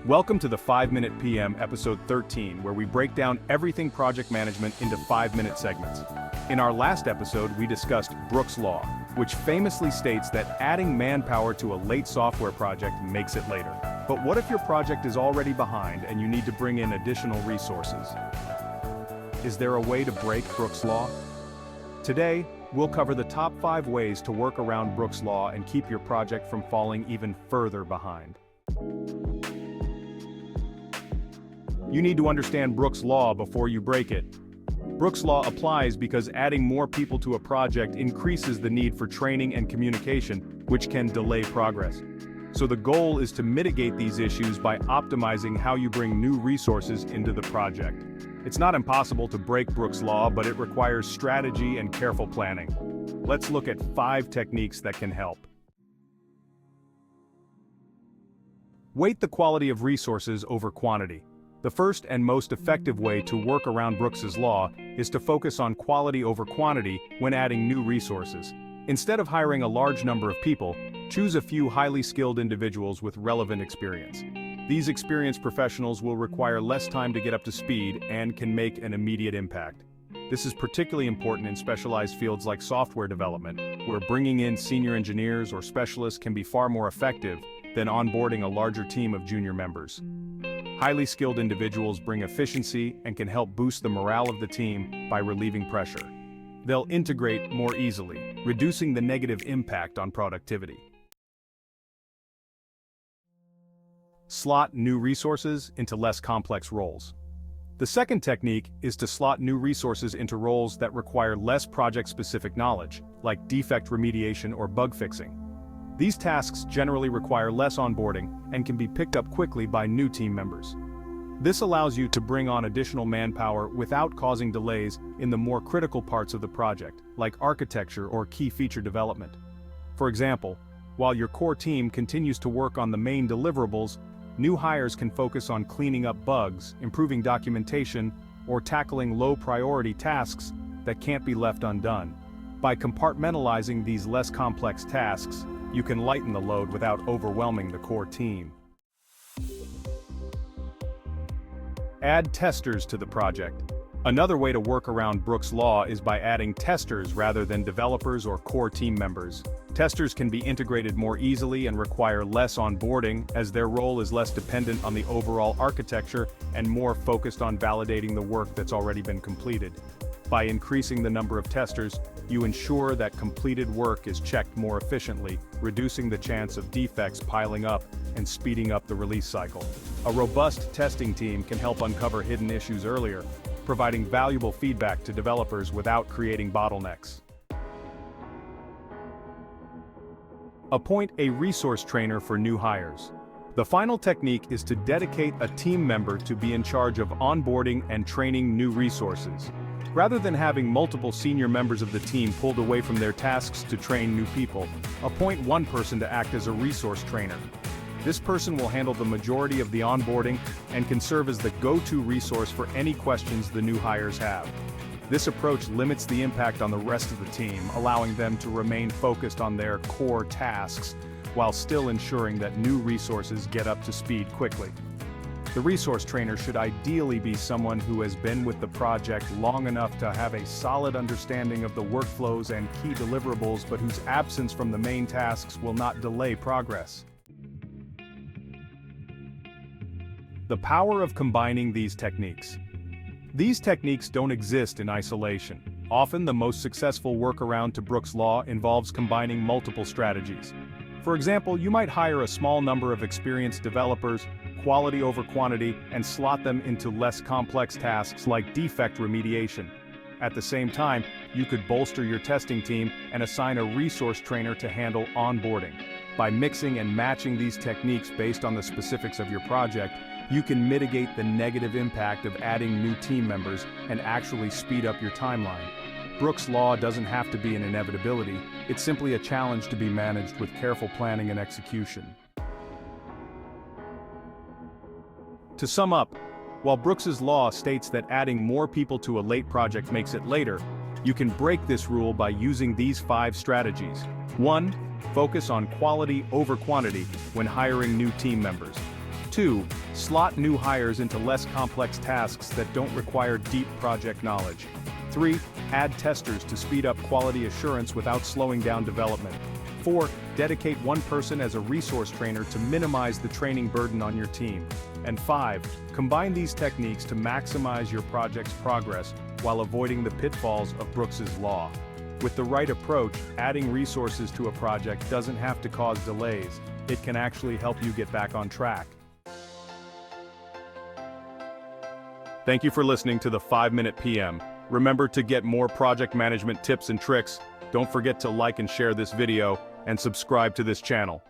Welcome to the 5-Minute PM episode 13, where we break down everything project management into 5-minute segments. In our last episode, we discussed Brooks' Law, which famously states that adding manpower to a late software project makes it later. But what if your project is already behind and you need to bring in additional resources? Is there a way to break Brooks' Law? Today, we'll cover the top 5 ways to work around Brooks' Law and keep your project from falling even further behind. You need to understand Brooks' Law before you break it. Brooks' Law applies because adding more people to a project increases the need for training and communication, which can delay progress. So the goal is to mitigate these issues by optimizing how you bring new resources into the project. It's not impossible to break Brooks' Law, but it requires strategy and careful planning. Let's look at 5 techniques that can help. Weight the quality of resources over quantity. The first and most effective way to work around Brooks' Law is to focus on quality over quantity when adding new resources. Instead of hiring a large number of people, choose a few highly skilled individuals with relevant experience. These experienced professionals will require less time to get up to speed and can make an immediate impact. This is particularly important in specialized fields like software development, where bringing in senior engineers or specialists can be far more effective than onboarding a larger team of junior members. Highly skilled individuals bring efficiency and can help boost the morale of the team by relieving pressure. They'll integrate more easily, reducing the negative impact on productivity. Slot new resources into less complex roles. The second technique is to slot new resources into roles that require less project-specific knowledge, like defect remediation or bug fixing. These tasks generally require less onboarding and can be picked up quickly by new team members. This allows you to bring on additional manpower without causing delays in the more critical parts of the project, like architecture or key feature development. For example, while your core team continues to work on the main deliverables, new hires can focus on cleaning up bugs, improving documentation, or tackling low-priority tasks that can't be left undone. By compartmentalizing these less complex tasks, you can lighten the load without overwhelming the core team. Add testers to the project. Another way to work around Brooks' Law is by adding testers rather than developers or core team members. Testers can be integrated more easily and require less onboarding, as their role is less dependent on the overall architecture and more focused on validating the work that's already been completed. By increasing the number of testers, you ensure that completed work is checked more efficiently, reducing the chance of defects piling up and speeding up the release cycle. A robust testing team can help uncover hidden issues earlier, providing valuable feedback to developers without creating bottlenecks. Appoint a resource trainer for new hires. The final technique is to dedicate a team member to be in charge of onboarding and training new resources. Rather than having multiple senior members of the team pulled away from their tasks to train new people, appoint one person to act as a resource trainer. This person will handle the majority of the onboarding and can serve as the go-to resource for any questions the new hires have. This approach limits the impact on the rest of the team, allowing them to remain focused on their core tasks while still ensuring that new resources get up to speed quickly. The resource trainer should ideally be someone who has been with the project long enough to have a solid understanding of the workflows and key deliverables, but whose absence from the main tasks will not delay progress. The power of combining these techniques. These techniques don't exist in isolation. Often the most successful workaround to Brooks' Law involves combining multiple strategies. For example, you might hire a small number of experienced developers, quality over quantity, and slot them into less complex tasks like defect remediation. At the same time, you could bolster your testing team and assign a resource trainer to handle onboarding. By mixing and matching these techniques based on the specifics of your project, you can mitigate the negative impact of adding new team members and actually speed up your timeline. Brooks' Law doesn't have to be an inevitability, it's simply a challenge to be managed with careful planning and execution. To sum up, while Brooks' Law states that adding more people to a late project makes it later, you can break this rule by using these 5 strategies. 1. Focus on quality over quantity when hiring new team members. 2. Slot new hires into less complex tasks that don't require deep project knowledge. 3. Add testers to speed up quality assurance without slowing down development. 4. Dedicate one person as a resource trainer to minimize the training burden on your team. And 5. Combine these techniques to maximize your project's progress while avoiding the pitfalls of Brooks's Law. With the right approach, adding resources to a project doesn't have to cause delays. It can actually help you get back on track. Thank you for listening to the 5-Minute PM. Remember, to get more project management tips and tricks, don't forget to like and share this video and subscribe to this channel.